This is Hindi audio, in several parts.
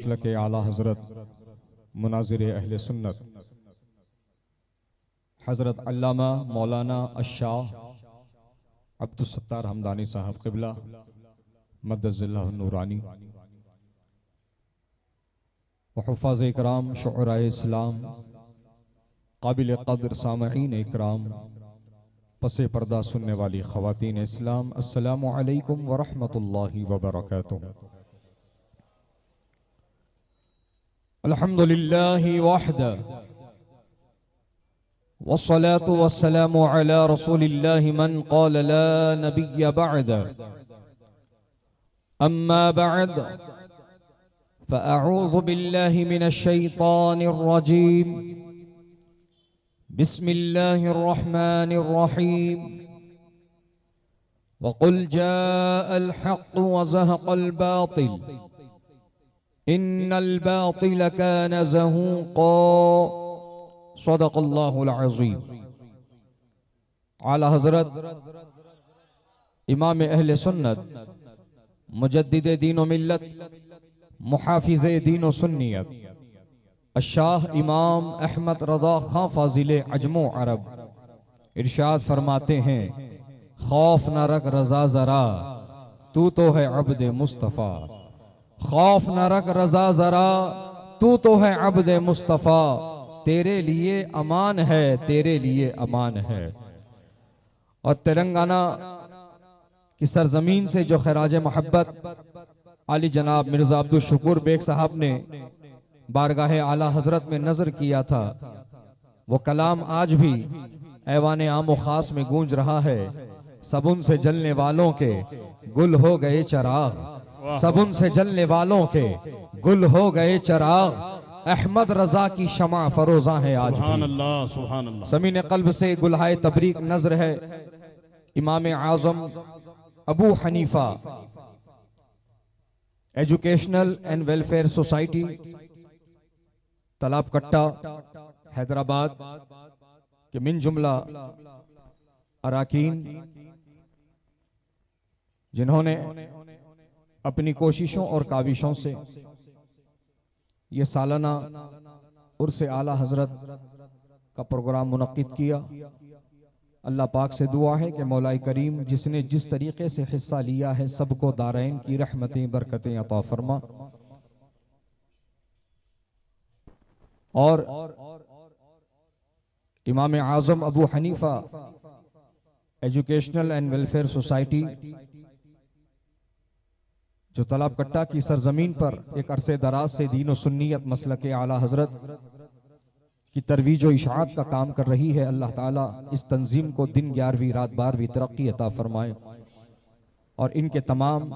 मसलक आला हज़रत मुनाज़िर अहले सुन्नत हज़रत अल्लामा मौलाना अशाह अब्दुल सत्तार हमदानी साहब क़िबला मद्दज़िल्लाहु नूरानी व हुफ़ाज़ इकराम शुअराए इस्लाम काबिल क़द्र सामईन इकराम पसे पर्दा सुनने वाली ख़वातीन इस्लाम, अस्सलामु अलैकुम व रहमतुल्लाहि व बरकातुहू। अल्हम्दुलिल्लाहि वहदा वस्सलातु वस्सलामु अला रसूलिल्लाहि मन क़ाल ला नबिय्य बअदा अम्मा बअद फ़अऊज़ु बिल्लाहि मिनश शैतानिर रजीम बिस्मिल्लाहिर रहमानिर रहीम वक़ुल जाअल हक़्क़ु व ज़हक़ल बातिल इन्नल बातिल कान ज़हूक़ा सदक़ल्लाहुल अज़ीम। आला हज़रत इमाम अहले सुन्नत मुजद्दिद दीन व मिल्लत मुहाफिज़े दीन व सुन्नियत अशाह इमाम अहमद रज़ा खां फ़ाज़िले अजमो अरब इरशाद फरमाते हैं, खौफ न रख रज़ा ज़रा तू तो है अब्द मुस्तफ़ा, खौफ न रख रज़ा ज़रा तू तो है अब्द मुस्तफ़ा, तेरे लिए अमान है, तेरे लिए अमान है। और तेलंगाना की सरजमीन से जो खैराज मोहब्बत आली जनाब मिर्ज़ा अब्दुल शुकूर बेग साहब ने बारगाहे आला हजरत में नजर किया था, वो कलाम आज भी ऐवान आम व खास में गूंज रहा है। सबुन से जलने वालों के गुल हो गए चराग, सबुन से जलने वालों के गुल हो गए चराग, अहमद रजा की शमा फरोजा है आज सुभान भी। अल्लाह, सुभान अल्लाह। समीन कल्ब से गुलहाए तबरीक नजर है Imam Azam Abu Hanifa educational and welfare society Talab Katta Hyderabad के मिन जुमला अराकीन, जिन्होंने अपनी कोशिशों और काविशों से ये सालाना उर्स आला हजरत का प्रोग्राम मुनक्किद किया। अल्लाह पाक से दुआ है कि मौलाई करीम जिसने जिस तरीके से हिस्सा लिया है सबको दारैन की रहमतें बरकतें अता फरमा। और Imam Azam Abu Hanifa educational and welfare society जो तालाब कट्टा की सरजमीन पर एक अरसे दराज से दीन व सुन्नियत मसलक आला हजरत की तरवीज व इशाअत का काम कर रही है, अल्लाह ताला इस तंजीम को दिन 11वीं रात 12वीं तरक्की अता फरमाए और इनके तमाम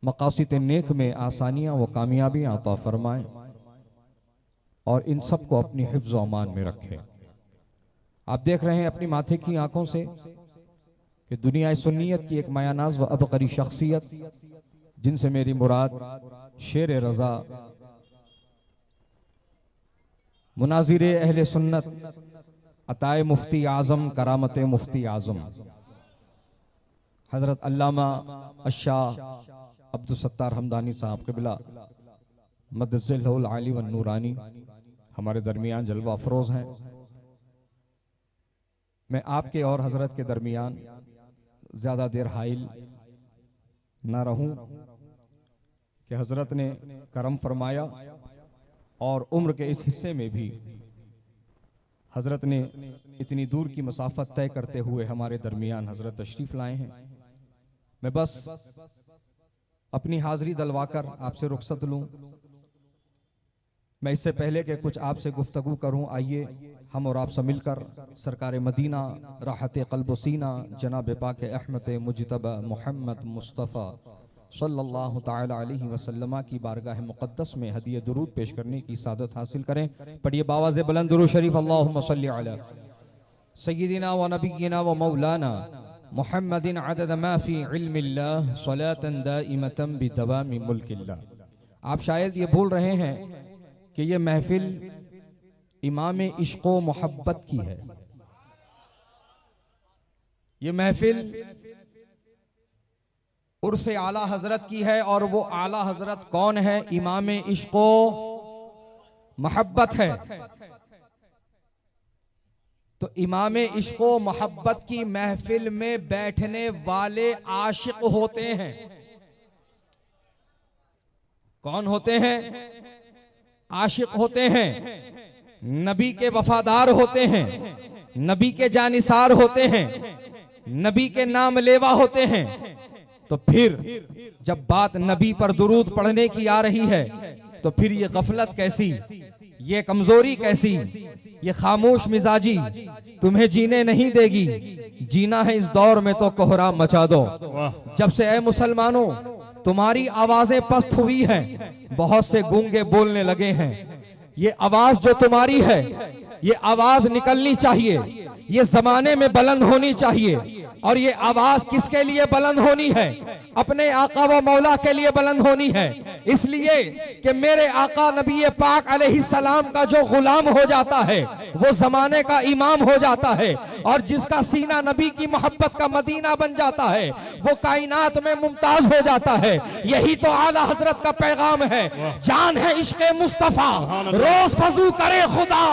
मकासिद नेक में आसानियां व कामयाबियां अता फरमाए और इन सब को अपनी हिफ्ज़ व अमान में रखे। आप देख रहे हैं अपनी माथे की आंखों से कि दुनिया सुन्नियत की एक मायानाज व अबकरी शख्सियत, जिनसे मेरी मुराद शेर रजा मुनाजिर अहले सुन्नत अताए मुफ्ती आजम करामत मुफ्ती आजम हजरत अल्लामा अशाह अब्दुल सत्तार हमदानी साहब क़िबला मद्दज़िल्लाहुल आली व नूरानी हमारे दरमियान जलवा अफरोज हैं। मैं आपके और हजरत के दरमियान ज्यादा देर हाइल ना रहूं कि हजरत ने करम फरमाया और उम्र के इस हिस्से में भी हजरत ने इतनी दूर की मसाफत तय करते हुए हमारे दरमियान हजरत तशरीफ लाए हैं। मैं बस अपनी हाजिरी दलवाकर आपसे रुखसत लूं। मैं इससे पहले कि कुछ आपसे गुफ्तगू करूं, आइए हम और आप सब मिलकर सरकार मदीना राहत क़ल्ब सीना जनाब पाक अहमद मुजतबा मोहम्मद मुस्तफ़ा सल्लल्लाहु ताला अलैहि वसल्लम की बारगाह मुक़द्दस में हदिया दुरूद पेश करने की सादत हासिल करें। पढ़िए बावाज़े बुलंद दुरूद शरीफ, अल्लाहुम्मा सल्लि अला सय्यिदिना व नबिय्यिना व मौलाना मुहम्मदिन अदद मा फी इल्मिल्लाह सलातन दाइमतन बिदवामी मुल्किल्लाह। आप शायद ये भूल रहे हैं कि ये महफिल इमाम इश्क़ो मोहब्बत की है। ये महफिल उर्स आला हजरत की है। और वो आला हजरत कौन है? इमाम इश्को मोहब्बत है। तो इमाम इश्को मोहब्बत की महफिल में बैठने वाले आशिक होते हैं। कौन होते हैं? आशिक होते हैं, नबी के वफादार होते हैं, नबी के जानिसार होते हैं, नबी के नाम लेवा होते हैं। तो फिर जब बात नबी पर दुरूद पढ़ने की आ रही है तो फिर ये गफलत कैसी, ये कमजोरी कैसी, ये खामोश मिजाजी तुम्हें जीने नहीं देगी। जीना है इस दौर में तो कोहराम मचा दो। जब से ऐ मुसलमानों तुम्हारी आवाजें पस्त हुई हैं, बहुत से गूंगे बोलने लगे हैं। ये आवाज जो तुम्हारी है, ये आवाज निकलनी चाहिए, ये जमाने में बुलंद होनी चाहिए। और ये आवाज किसके लिए बुलंद होनी है? अपने आका व मौला के लिए बुलंद होनी है। इसलिए कि मेरे आका नबी पाक अलैहिस्सलाम का जो गुलाम हो जाता है वो जमाने का इमाम हो जाता है। और जिसका सीना नबी की मोहब्बत का मदीना बन जाता है वो कायनात में मुमताज हो जाता है। यही तो आला हजरत का पैगाम है। जान है इश्क़े मुस्तफा, रोज फजू करे खुदा,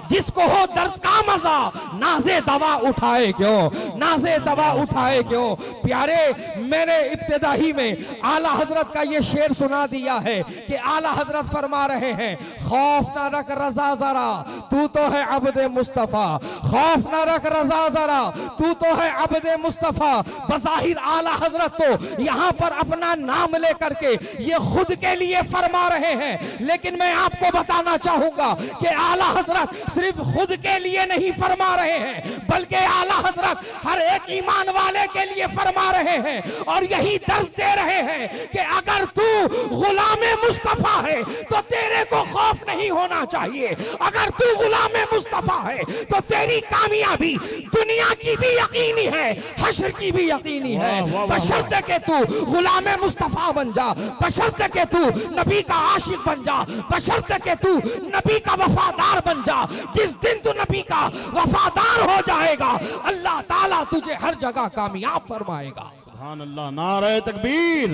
जिसको हो दर्द का मजा नाजे दवा उठाए क्यों, नाजे दवा उठाए क्यों। प्यारे, मैंने इब्तिदाही में आला हजरत का ये शेर सुना दिया है कि आला हजरत फरमा रहे हैं, खौफ ना रख रजा जरा, तू तो है अब्दे मुस्तफा। खौफ ना रख रजा जरा, तू तो है अब्दे मुस्तफा। बज़ाहिर आला हजरत तो यहाँ पर अपना नाम लेकर के ये खुद के लिए फरमा रहे हैं, लेकिन मैं आपको बताना चाहूंगा कि आला हजरत सिर्फ खुद के लिए नहीं फरमा रहे हैं, बल्कि आला हजरत हर एक ईमान वाले के लिए फरमा रहे हैं। और यही दर्ज दे रहे हैं कि अगर तू गुलामे मुस्तफा है तो तेरे को खौफ नहीं होना चाहिए। अगर तू गुलामे मुस्तफा है तो तेरी कामयाबी दुनिया की भी यकीनी है, हश्र की भी यकीनी है। बशर्ते के तू गुलामे मुस्तफा बन जा, बशर्ते के तू नबी का आशिक बन जा, बशर्ते के तू नबी का वफादार बन जा। जिस दिन तू नबी का वफादार हो जाएगा, अल्लाह ताला तुझे हर जगह कामयाब फरमाएगा। सुभान अल्लाह। नारे तकबीर,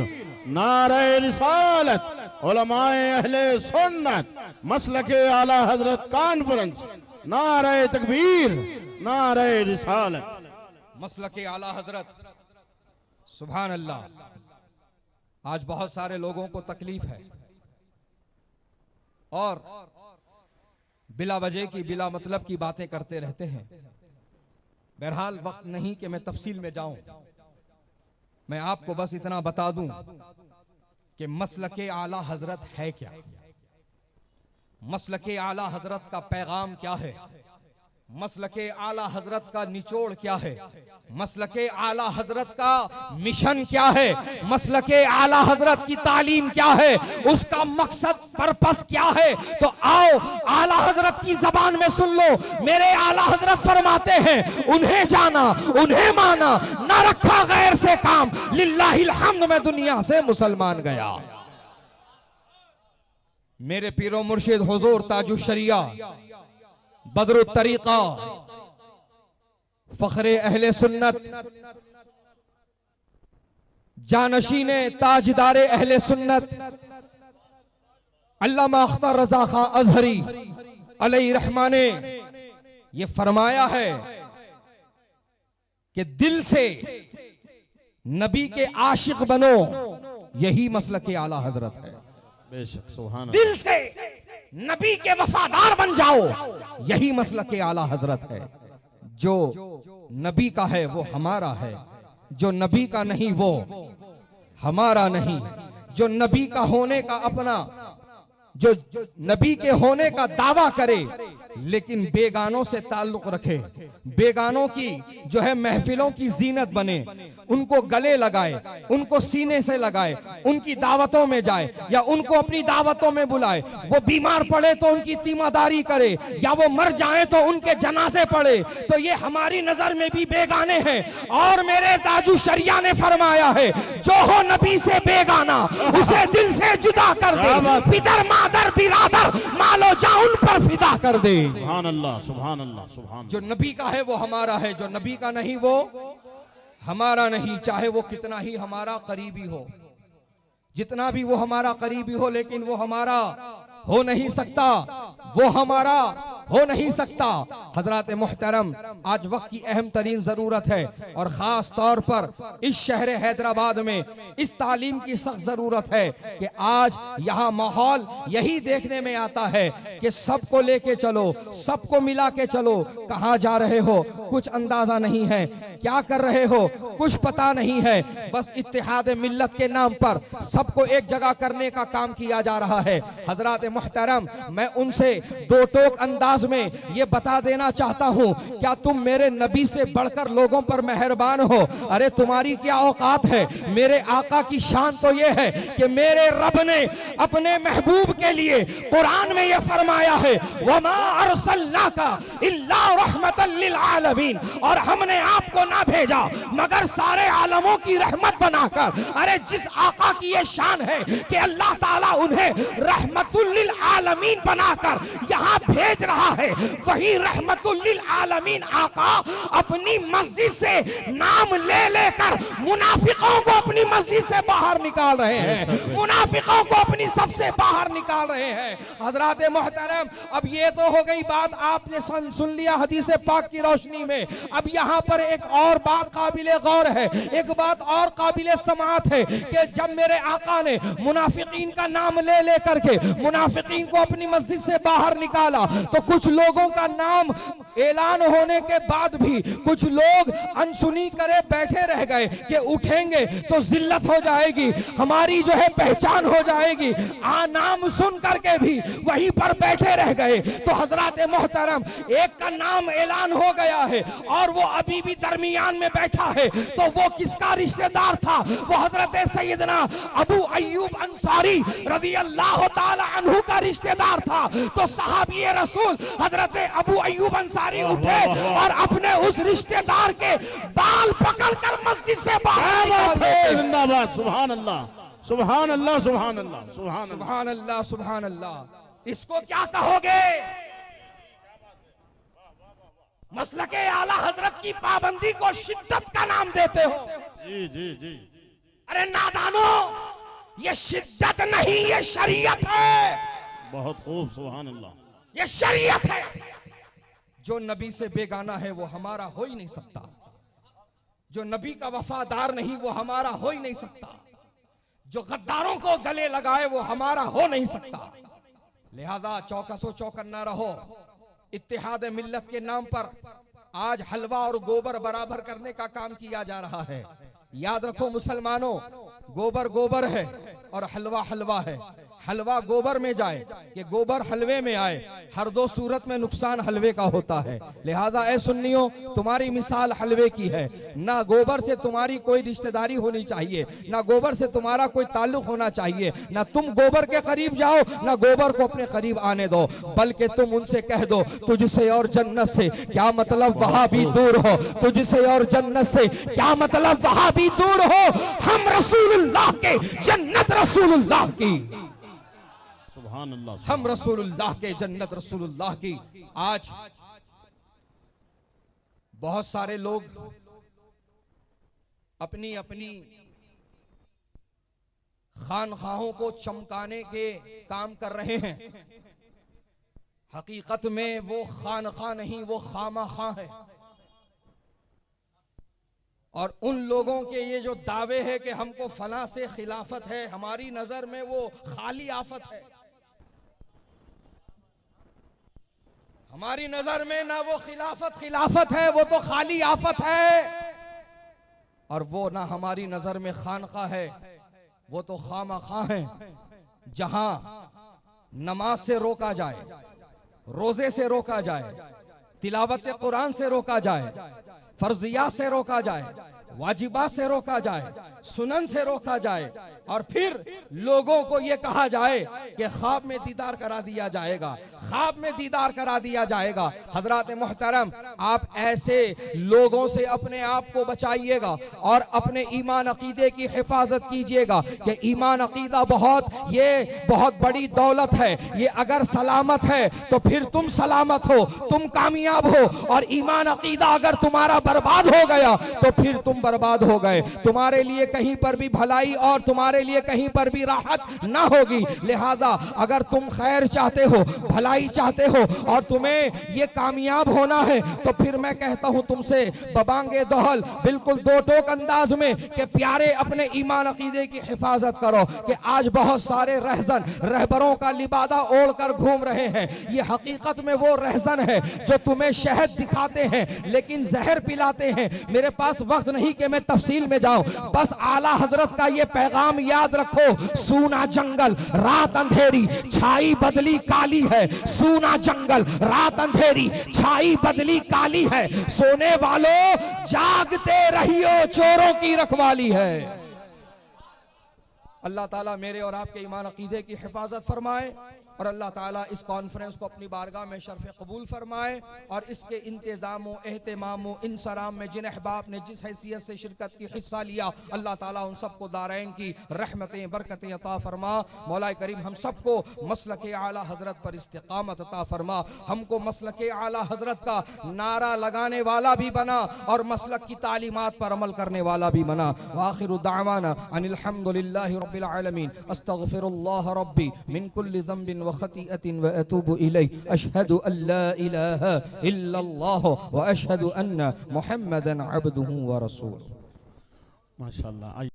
नारे रिसालत, उलमाए अहले सुन्नत, मसलके आला हजरत कॉन्फ्रेंस। नारे तकबीर, नारे रिसालत, मसलके आला हजरत। सुभान अल्लाह। आज बहुत सारे लोगों को तकलीफ है और बिला वजह की, बिला मतलब की बातें करते रहते हैं। बहरहाल वक्त नहीं कि मैं तफसील में जाऊं। मैं आपको बस इतना बता दूं कि मसलके आला हजरत है क्या, मसलके आला हजरत का पैगाम क्या है, मसलके आला हजरत का निचोड़ क्या है, मसलके आला हजरत का मिशन क्या है, मसलके आला हजरत की तालीम क्या है, उसका मकसद पर्पस क्या है। तो आओ आला हजरत की जबान में सुन लो। मेरे आला हजरत फरमाते हैं, उन्हें जाना, उन्हें माना, ना रखा गैर से काम, लिल्लाहिल हम्द में दुनिया से मुसलमान गया। मेरे पीरो मुर्शिद हुजूर ताजुश शरिया बदरुत तरीका, फखरे अहले सुन्नत, जानशीने ताजदारे अहले सुन्नत, अल्लामा अख्तर रजा खां अजहरी अलैहि रहमा ने ये फरमाया है कि दिल से नबी के आशिक बनो, यही मसलके आला हजरत है। बेशक, सुभान। दिल से नबी के वफादार बन जाओ, यही मसलके आला हजरत है। जो नबी का है वो हमारा है, जो नबी का नहीं वो हमारा नहीं। जो नबी का होने का अपना, जो नबी के होने का दावा करे लेकिन बेगानों से ताल्लुक रखे, बेगानों की जो है महफिलों की जीनत बने, उनको गले लगाए, उनको सीने से लगाए, उनकी दावतों में जाए या उनको अपनी दावतों में बुलाए, वो बीमार पड़े तो उनकी तीमारदारी करे या वो मर जाए तो उनके जनाजे पड़े, तो ये हमारी नजर में भी बेगाने हैं। और मेरे ताजु शरिया ने फरमाया है, जो हो नबी से बेगाना उसे दिल से जुदा कर दे, पितर मादर बिरादर मालो जा उन पर फिदा कर दे। सुभान अल्लाह, सुभान अल्लाह, सुभान। जो नबी का है वो हमारा है, जो नबी का नहीं वो हमारा नहीं, चाहे वो कितना ही हमारा करीबी हो, जितना भी वो हमारा करीबी हो, लेकिन वो हमारा हो नहीं सकता, वो हमारा हो नहीं सकता। हजरात मुहतरम, आज वक्त की अहम तरीन जरूरत है और खास तौर पर इस शहर हैदराबाद में इस तालीम की सख्त जरूरत है कि आज यहाँ माहौल यही देखने में आता है कि सबको लेके चलो, सबको मिला के चलो। कहाँ जा रहे हो कुछ अंदाजा नहीं है, क्या कर रहे हो कुछ पता नहीं है, बस इत्तेहाद मिल्लत के नाम पर सबको एक जगह करने का काम किया जा रहा है। हजरात मुहतरम, मैं उनसे दो टोक अंदाज में ये बता देना चाहता हूँ, क्या तुम मेरे नबी से बढ़कर लोगों पर मेहरबान हो? अरे तुम्हारी क्या औकात है? मेरे आका की शान तो ये है कि मेरे रब ने अपने महबूब के लिए कुरान में ये फरमाया है, वमा अरसलनाका इल्ला रहमतल लिल आलमीन, और हमने आपको ना भेजा मगर सारे आलमों की रहमत बनाकर। अरे जिस आका की ये शान है कि अल्लाह ताला उन्हें रहमतुल लिल आलमीन बनाकर यहाँ भेज रहा है, वही रहमतुल लिल आलमीन आका अपनी मस्जिद से नाम ले लेकर मुनाफिकों को अपनी मस्जिद से बाहर निकाल रहे हैं, मुनाफिकों को अपनी सबसे बाहर निकाल रहे हैं। हजरात मोहतरम, अब ये तो हो गई बात, आपने सुन लिया हदीस पाक की रोशनी में। अब यहाँ पर एक और बात काबिले गौर है, एक बात और काबिले समाअत है कि जब मेरे आका ने मुनाफिकीन का नाम ले लेकर के मुनाफिकीन को अपनी मस्जिद से बाहर निकाला, तो कुछ लोगों का नाम ऐलान होने के बाद भी कुछ लोग अनसुनी करे बैठे रह गए कि उठेंगे तो जिल्लत हो जाएगी, हमारी जो है पहचान हो जाएगी, नाम सुन करके भी वहीं पर बैठे रह गए। तो हजरात मोहतरम, एक का नाम ऐलान हो गया है और वो अभी भी दरमियान में बैठा है, तो वो किसका रिश्तेदार था? वो हजरत सैयदना अबू अय्यूब अंसारी रज़ी अल्लाह ताला अन्हु का रिश्तेदार था। तो सहाबी रसूल हजरत अबू अय्यूब अंसारी उठे और अपने उस रिश्तेदार के बाल पकड़कर मस्जिद से बाहर निकाले। जिंदाबाद, सुभान अल्लाह, सुभान अल्लाह, सुभान अल्लाह, सुभान अल्लाह, सुभान अल्लाह। इसको क्या कहोगे? मसलके आला हजरत की पाबंदी को शिद्दत का नाम देते हो। जी जी जी। अरे नादानो, ये शिद्दत नहीं, ये शरीयत है। बहुत खूब, सुभान अल्लाह, ये शरीयत है। जो नबी से बेगाना है वो हमारा हो ही नहीं सकता, जो नबी का वफादार नहीं वो हमारा हो ही नहीं सकता, जो गद्दारों को गले लगाए वो हमारा हो नहीं सकता। लिहाजा चौकसो चौकन्ना रहो। इत्तेहाद मिल्लत के नाम पर आज हलवा और गोबर बराबर करने का काम किया जा रहा है। याद रखो मुसलमानों, गोबर गोबर है और हलवा हलवा है। हलवा गोबर में जाए कि गोबर हलवे में आए, हर दो सूरत में नुकसान हलवे का होता है। लिहाजा ए सुन्नियों, तुम्हारी मिसाल हलवे की है। ना गोबर से तुम्हारी कोई रिश्तेदारी होनी चाहिए, ना गोबर से तुम्हारा कोई ताल्लुक होना चाहिए, ना तुम गोबर के करीब जाओ, ना गोबर को अपने करीब आने दो, बल्कि तुम उनसे कह दो तुझसे और जन्नत से क्या मतलब, वहां भी दूर हो। तुझसे और जन्नत से क्या मतलब, वहां भी दूर हो। हम रसूलुल्लाह के, जन्नत रसूलुल्लाह की। हम रसूलुल्लाह के, जन्नत रसूलुल्लाह की। आज बहुत सारे लोग अपनी अपनी खानखाहों को चमकाने के काम कर रहे हैं। हकीकत में वो खानखा नहीं, वो खामाखा है। और उन लोगों के ये जो दावे है कि हमको फला से खिलाफत है, हमारी नजर में वो खाली आफत है। हमारी नजर में ना वो खिलाफत है, वो तो खाली आफत है। और वो ना हमारी नजर में खानका है, वो तो खामखा है। जहां नमाज से रोका जाए, रोजे से रोका जाए, तिलावत कुरान से रोका जाए, फर्जियात से रोका जाए, वाजिबात से रोका जाए, सुनन से रोका जाए, और फिर लोगों को यह कहा जाए कि ख्वाब में दीदार करा दिया जाएगा, ख्वाब में दीदार करा दिया जाएगा। हजरात मोहतरम, आप ऐसे लोगों से अपने आप को बचाइएगा और अपने ईमान अकीदे की हिफाजत कीजिएगा कि ईमान अकीदा बहुत बड़ी दौलत है। ये अगर सलामत है तो फिर तुम सलामत हो, तुम कामयाब हो, और ईमान अकीदा अगर तुम्हारा बर्बाद हो गया तो फिर तुम बर्बाद हो गए। तुम्हारे लिए कहीं पर भी भलाई और तुम्हारे लिए कहीं पर भी राहत ना होगी। लिहाजा अगर तुम खैर चाहते हो, भलाई चाहते हो और तुम्हें ये कामयाब होना है, तो फिर मैं कहता हूं तुमसे बबांगे दोहल बिल्कुल दो टोक अंदाज में कि प्यारे अपने ईमान अकीदे की हिफाजत करो। कि आज बहुत सारे रहजन रहबरों का लिबादा ओढ़ कर घूम रहे हैं। ये हकीकत में वो रहजन है जो तुम्हें शहद दिखाते हैं लेकिन जहर पिलाते हैं। मेरे पास वक्त नहीं कि मैं तफसील में जाऊं, बस आला हजरत का ये पैगाम याद रखो। सूना जंगल रात अंधेरी, छाई बदली काली है। सूना जंगल रात अंधेरी, छाई बदली काली है। सोने वालों जागते रहियो, चोरों की रखवाली है। अल्लाह ताला मेरे और आपके ईमान अकीदे की हिफाजत फरमाए और अल्लाह ताला इस कॉन्फ्रेंस को अपनी बारगाह में शर्फ कबूल फरमाए और इसके इंतज़ाम एहतमाम इंसराम में जिन अहबाब ने जिस हैसियत से शिरकत की हिस्सा लिया, अल्लाह ताला उन सबको दारैन की रहमतें बरकतें अता फरमा। मौला करीम हम सबको मसलक आला हजरत पर इस्तिकामत अता फरमा। हमको मसलक आला हजरत का नारा लगाने वाला भी बना और मसलक की तालीमात पर अमल करने वाला भी बना। आखिरु दावाना अनिल हम्दुलिल्लाहि रब्बिल आलमीन, अस्तगफिरुल्लाह रब्बी मिन कुल्लि ज़ंबिन व खतीअतिन व अतूबु इलैहि, अशहदु अल्ला इलाहा इल्लल्लाह व अशहदु अन्ना मुहम्मदन अब्दुहु व रसूलुहु। माशाअल्लाह।